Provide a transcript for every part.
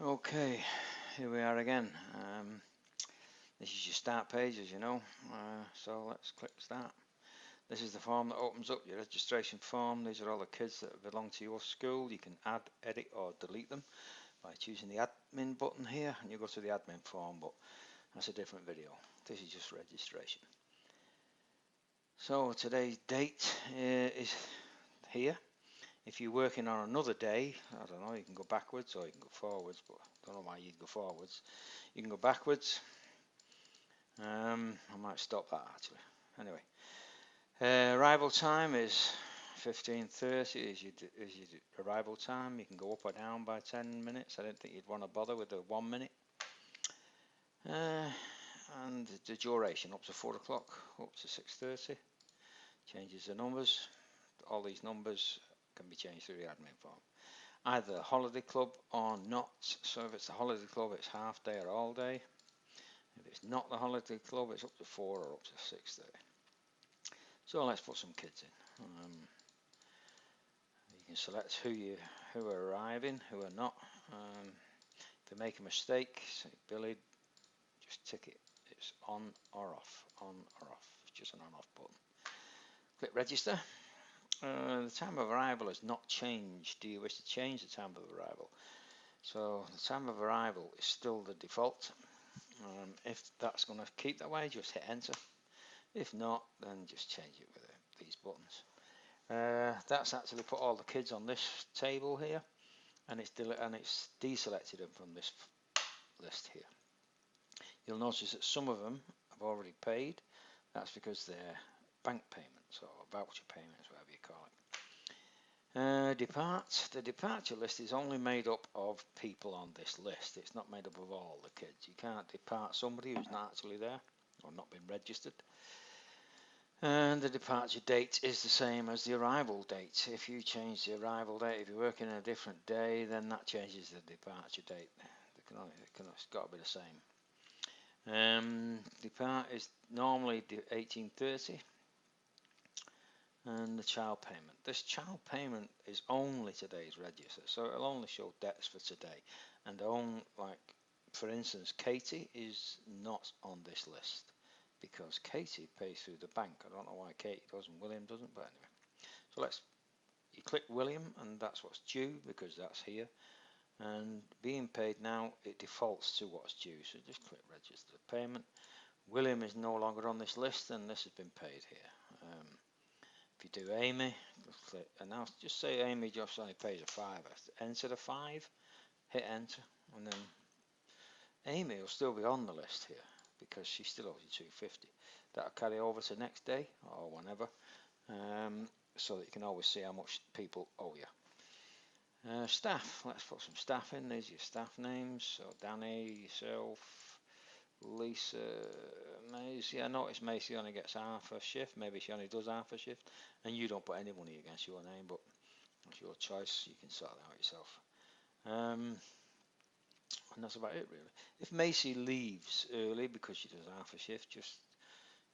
Okay, here we are again. This is your start page, as you know. So let's click start. This is the form that opens up your registration form. These are all the kids that belong to your school. You can add, edit or delete them by choosing the admin button here, and you go to the admin form, but that's a different video. This is just registration. So today's date is here. If you're working on another day, I don't know, you can go backwards or you can go forwards, but I don't know why you'd go forwards. You can go backwards. I might stop that actually. Anyway, arrival time is 15:30 is your arrival time. You can go up or down by 10 minutes. I didn't think you'd want to bother with the 1 minute. And the duration up to 4 o'clock, up to 6:30. Changes the numbers. All these numbers can be changed through the admin form. Either holiday club or not. So if it's the holiday club, it's half day or all day. If it's not the holiday club, it's up to 4 or up to 6:30. So let's put some kids in. You can select who are arriving, who are not. If they make a mistake, say Billy, just tick it. It's on or off, on or off. It's just an on-off button. Click register. The time of arrival has not changed. Do you wish to change the time of arrival? So the time of arrival is still the default. If that's going to keep that way, just hit enter. If not, then just change it with these buttons. That's actually put all the kids on this table here, and it's deselected them from this list here. You'll notice that some of them have already paid. That's because they're bank payments or voucher payments, whatever you call it. Depart. The departure list is only made up of people on this list. It's not made up of all the kids. You can't depart somebody who's not actually there or not been registered. And the departure date is the same as the arrival date. If you change the arrival date, if you're working on a different day, then that changes the departure date. It's got to be the same. Depart is normally 18:30, and the child payment. This child payment is only today's register, so it'll only show debts for today. And for instance, Katie is not on this list, because Katie pays through the bank. I don't know why Katie does and William doesn't, but anyway. So you click William, and that's what's due because that's here. And being paid now, it defaults to what's due. So just click register payment. William is no longer on this list, and this has been paid here. If you do Amy, just click, and now just say Amy just only pays a £5. Enter the 5, hit enter, and then Amy will still be on the list here, because she still owes you £2.50. That'll carry over to next day or whenever, so that you can always see how much people owe you. Staff, let's put some staff in. These are your staff names. So Danny, yourself, Lisa, Maisie. I notice Maisie only gets half a shift. Maybe she only does half a shift, and you don't put any money against your name, but that's your choice. You can sort that out yourself. And that's about it really. If Macy leaves early because she does half a shift,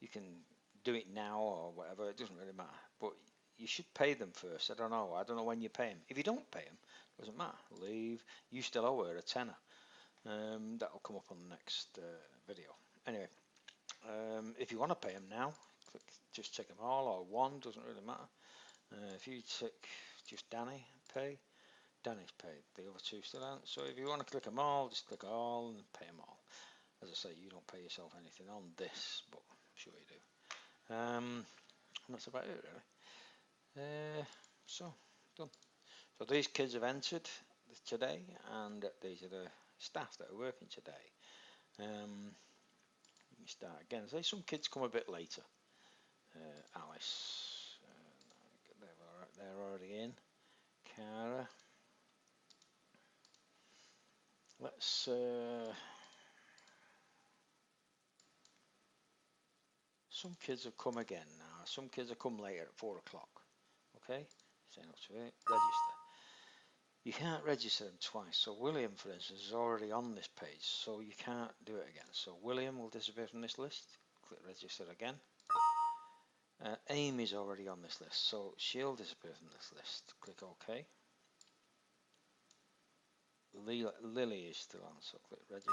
you can do it now or whatever, it doesn't really matter, but you should pay them first. I don't know when you pay them. If you don't pay them, it doesn't matter. Leave, you still owe her a tenner. That'll come up on the next video. Anyway, if you want to pay them now, just tick them all, or one, doesn't really matter. If you tick just Danny, pay, Danny's paid, the other two still aren't. So if you want to click them all, just click all and pay them all. As I say, you don't pay yourself anything on this, but I'm sure you do. And that's about it really. So done. So these kids have entered today, and these are the staff that are working today. Let me start again. Say some kids come a bit later. Alice, they're already in. Cara. Let's some kids have come again now. Some kids have come later at 4 o'clock. Okay, sign up to it. Register. You can't register them twice. So William, for instance, is already on this page, so you can't do it again. So William will disappear from this list. Click register again. Amy's already on this list, so she'll disappear from this list. Click OK. Lily is still on, so click register.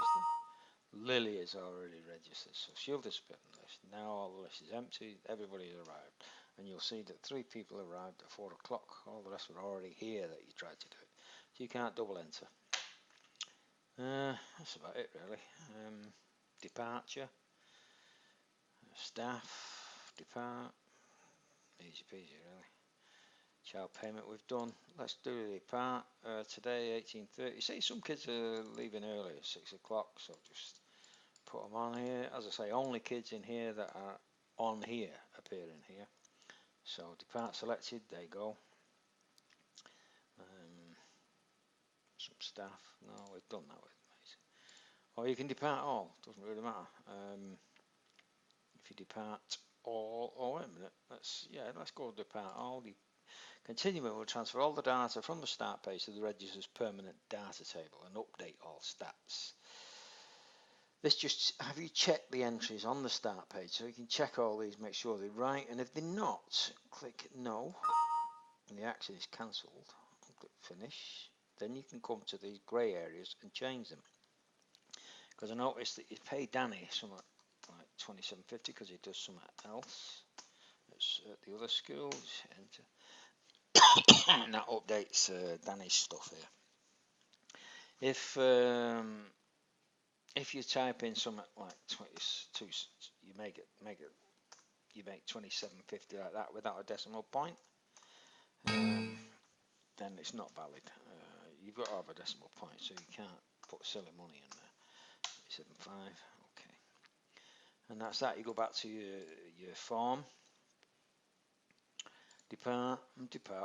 Lily is already registered, so she'll disappear from the list. Now all the list is empty, everybody has arrived. And you'll see that 3 people arrived at 4 o'clock, all the rest were already here that you tried to do it. So you can't double enter. That's about it really. Departure, staff, depart, easy peasy really. Child payment we've done. Let's do the depart. Today 18:30. See, some kids are leaving early at 6 o'clock, so just put them on here. As I say, only kids in here that are on here appear in here. So depart selected, they go. Some staff. No, we've done that with mates. Or you can depart all. Doesn't really matter. If you depart all. Oh wait a minute. Let's go depart all. Continuing will transfer all the data from the start page to the register's permanent data table and update all stats. This just have you checked the entries on the start page so you can check all these, make sure they're right, and if they're not, click no, and the action is cancelled. Click finish. Then you can come to these grey areas and change them. Because I noticed that you pay Danny something like $27.50 because he does something else. It's at the other schools. Enter. And that updates Danny's stuff here. If you type in something like 22, you make $27.50 like that without a decimal point, then it's not valid. You've got to have a decimal point, so you can't put silly money in there. 75, okay. And that's that. You go back to your form, depart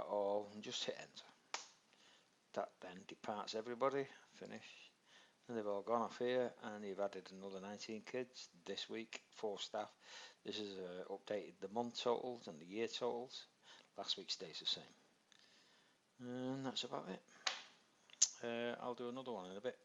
all, and just hit enter. That then departs everybody. Finish. And they've all gone off here, and you've added another 19 kids this week, 4 staff. This has updated the month totals and the year totals. Last week stays the same. And that's about it. I'll do another one in a bit.